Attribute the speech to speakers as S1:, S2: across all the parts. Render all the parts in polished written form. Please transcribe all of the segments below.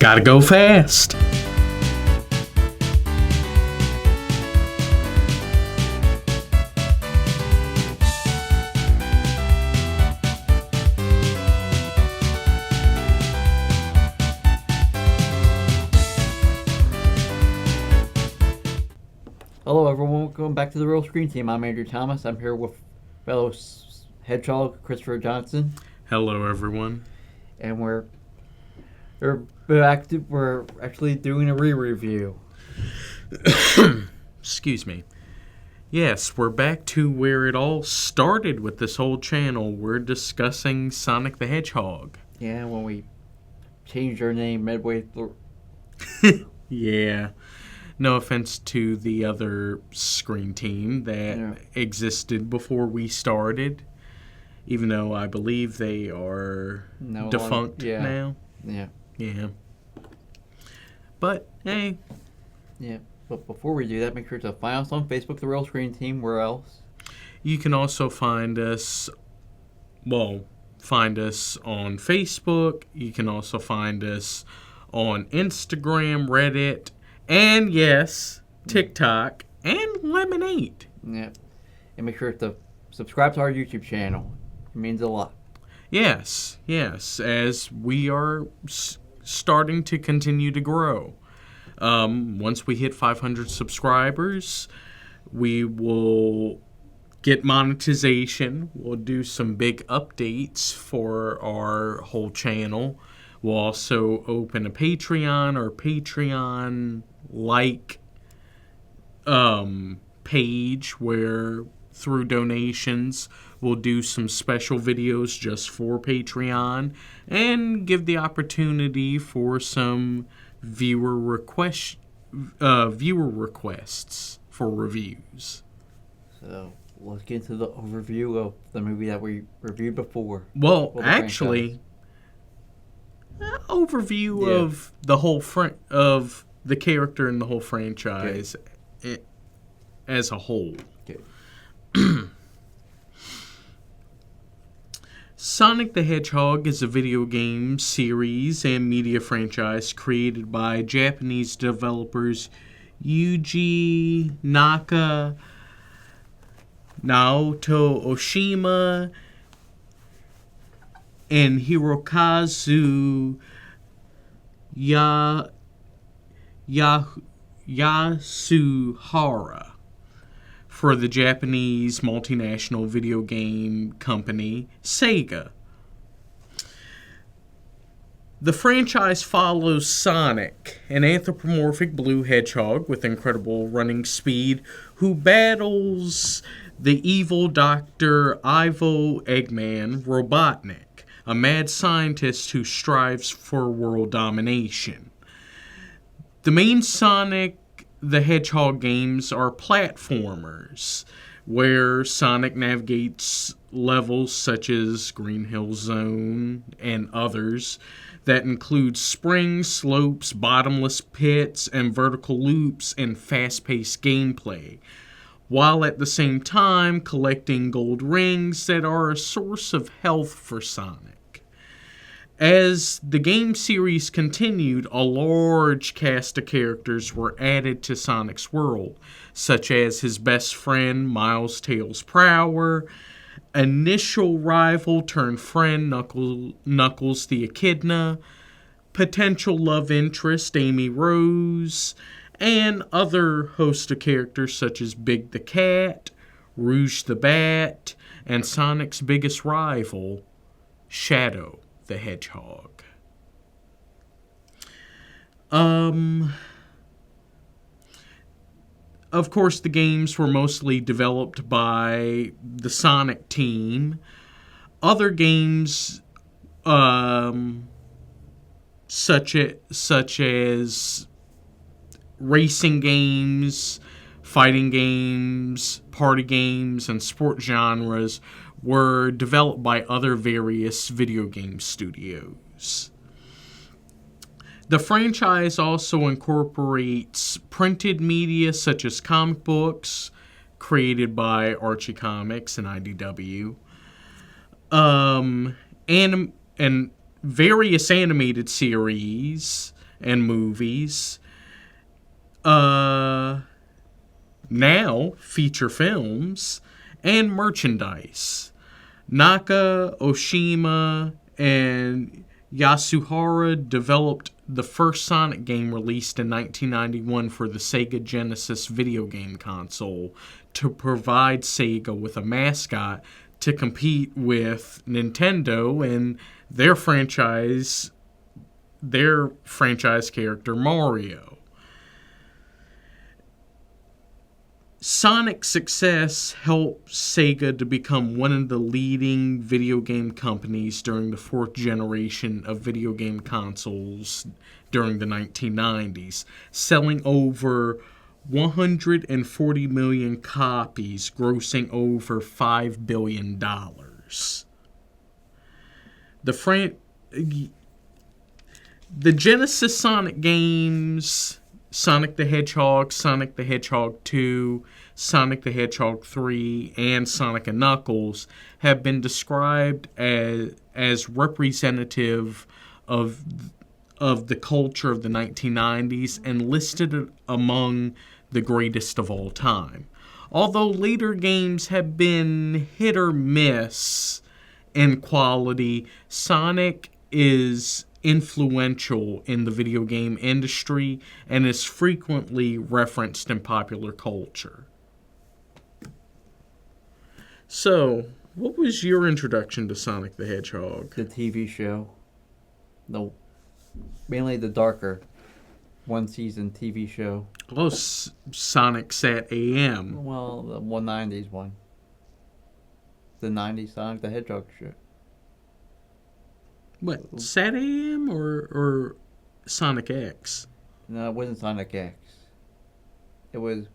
S1: Gotta go fast.
S2: Hello everyone, welcome back to the Real Screen Team. I'm Andrew Thomas. I'm here with fellow Hedgehog, Christopher Johnson.
S1: Hello, everyone.
S2: And we're actually doing a re-review.
S1: Excuse me. Yes, we're back to where it all started with this whole channel. We're discussing Sonic the Hedgehog.
S2: Yeah, when we changed our name midway through.
S1: Yeah. No offense to the other screen team that existed before we started, even though I believe they are defunct now. Yeah. But, hey.
S2: Yeah, but before we do that, make sure to find us on Facebook, The Real Screen Team. Where else?
S1: You can also find us on Facebook. You can also find us on Instagram, Reddit, and yes, TikTok, and Lemonade.
S2: Yeah. And make sure to subscribe to our YouTube channel. It means a lot.
S1: Yes, as we are starting to continue to grow. Once we hit 500 subscribers, we will get monetization. We'll do some big updates for our whole channel. We'll also open a Patreon or Patreon-like page where through donations we'll do some special videos just for Patreon and give the opportunity for some viewer requests for reviews.
S2: So let's get into the overview of the movie that we reviewed before.
S1: Well, actually, of the whole of the character and the whole franchise as a whole.
S2: Okay.
S1: Sonic the Hedgehog is a video game series and media franchise created by Japanese developers Yuji Naka, Naoto Oshima, and Hirokazu Yasuhara for the Japanese multinational video game company Sega. The franchise follows Sonic, an anthropomorphic blue hedgehog with incredible running speed, who battles the evil Dr. Ivo Eggman Robotnik, a mad scientist who strives for world domination. The main Sonic the Hedgehog games are platformers, where Sonic navigates levels such as Green Hill Zone and others that include springs, slopes, bottomless pits, and vertical loops in fast-paced gameplay, while at the same time collecting gold rings that are a source of health for Sonic. As the game series continued, a large cast of characters were added to Sonic's world, such as his best friend, Miles Tails Prower, initial rival turned friend, Knuckles the Echidna, potential love interest, Amy Rose, and other host of characters such as Big the Cat, Rouge the Bat, and Sonic's biggest rival, Shadow the Hedgehog. Of course, the games were mostly developed by the Sonic team. Other games, such as racing games, fighting games, party games, and sport genres, were developed by other various video game studios. The franchise also incorporates printed media such as comic books, created by Archie Comics and IDW, and various animated series and movies. Now feature films and merchandise. Naka, Oshima, and Yasuhara developed the first Sonic game released in 1991 for the Sega Genesis video game console to provide Sega with a mascot to compete with Nintendo and their franchise character Mario. Sonic's success helped Sega to become one of the leading video game companies during the fourth generation of video game consoles during the 1990s, selling over 140 million copies, grossing over $5 billion. The Genesis Sonic games, Sonic the Hedgehog, Sonic the Hedgehog 2, Sonic the Hedgehog 3, and Sonic & Knuckles have been described as representative of the culture of the 1990s and listed among the greatest of all time. Although later games have been hit or miss in quality, Sonic is influential in the video game industry and is frequently referenced in popular culture. So, what was your introduction to Sonic the Hedgehog?
S2: The TV show. Mainly the darker one-season TV show.
S1: Oh, Sonic Sat AM.
S2: Well, the 190s one. The 90s Sonic the Hedgehog show.
S1: What, Sat AM or Sonic X?
S2: No, it wasn't Sonic X. It was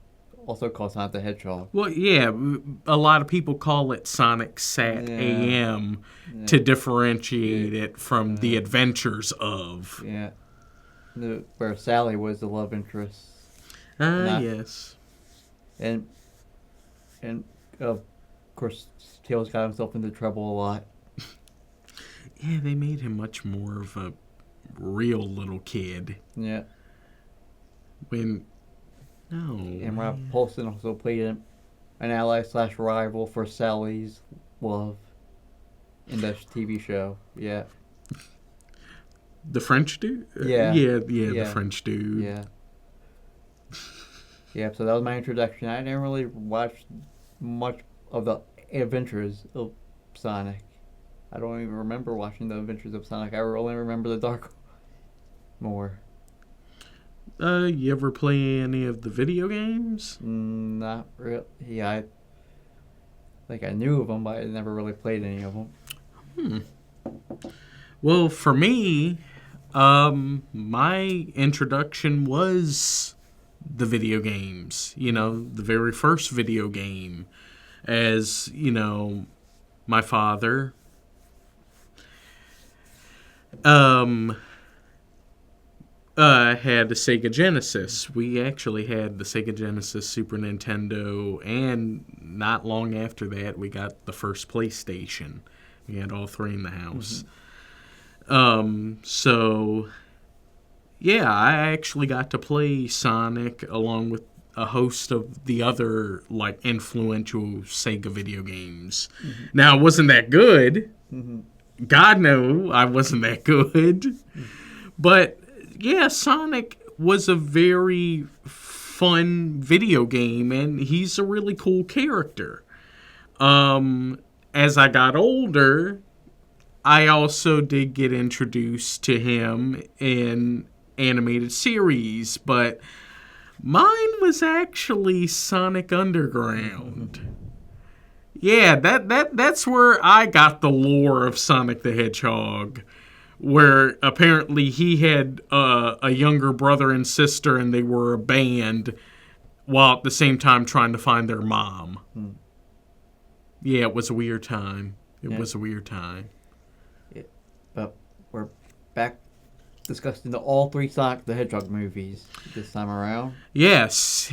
S2: also called Sonic the Hedgehog.
S1: Well, yeah, a lot of people call it Sonic Sat AM to differentiate it from the adventures of.
S2: Yeah. Where Sally was the love interest.
S1: Yes.
S2: And of course, Tails got himself into trouble a lot.
S1: Yeah, they made him much more of a real little kid.
S2: Yeah.
S1: And
S2: Rob Paulson also played an ally/rival for Sally's love in that TV show. Yeah.
S1: The French dude?
S2: Yeah.
S1: Yeah, the French dude.
S2: Yeah. Yeah, so that was my introduction. I didn't really watch much of the adventures of Sonic. I don't even remember watching the adventures of Sonic. I only remember the Dark more.
S1: You ever play any of the video games?
S2: Not really. Yeah, I knew of them, but I never really played any of them.
S1: Well, for me, my introduction was the video games. The very first video game. As, my father had a Sega Genesis. We actually had the Sega Genesis, Super Nintendo, and not long after that, we got the first PlayStation. We had all three in the house. So, yeah, I actually got to play Sonic along with a host of the other, influential Sega video games. Now, it wasn't that good. God, no, I wasn't that good. But, yeah, Sonic was a very fun video game, and he's a really cool character. As I got older, I also did get introduced to him in animated series, but mine was actually Sonic Underground. Yeah, that's where I got the lore of Sonic the Hedgehog, where apparently he had a younger brother and sister, and they were a band, while at the same time trying to find their mom. Yeah, it was a weird time. It was a weird time.
S2: But we're back discussing all three Sonic the Hedgehog movies this time around. Yes.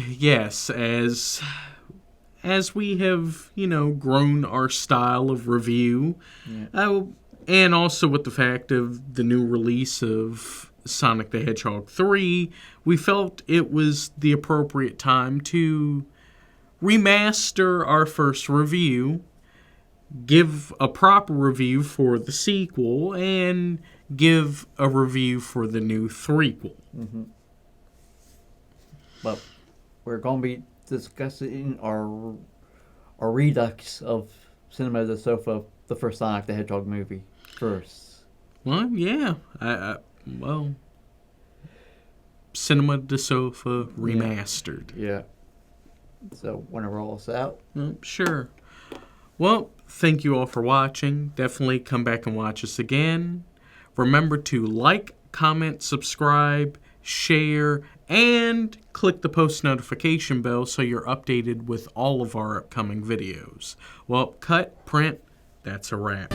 S1: As we have, grown our style of review, and also with the fact of the new release of Sonic the Hedgehog 3, we felt it was the appropriate time to remaster our first review, give a proper review for the sequel, and give a review for the new threequel.
S2: Mm-hmm. But we're going to be discussing our redux of Cinema the Sofa, the first Sonic the Hedgehog movie, first.
S1: Well, yeah. Well, Cinema the Sofa remastered.
S2: Yeah. So, want to roll us out?
S1: Sure. Well, thank you all for watching. Definitely come back and watch us again. Remember to like, comment, subscribe, share, and click the post notification bell so you're updated with all of our upcoming videos. Well, cut, print, that's a wrap.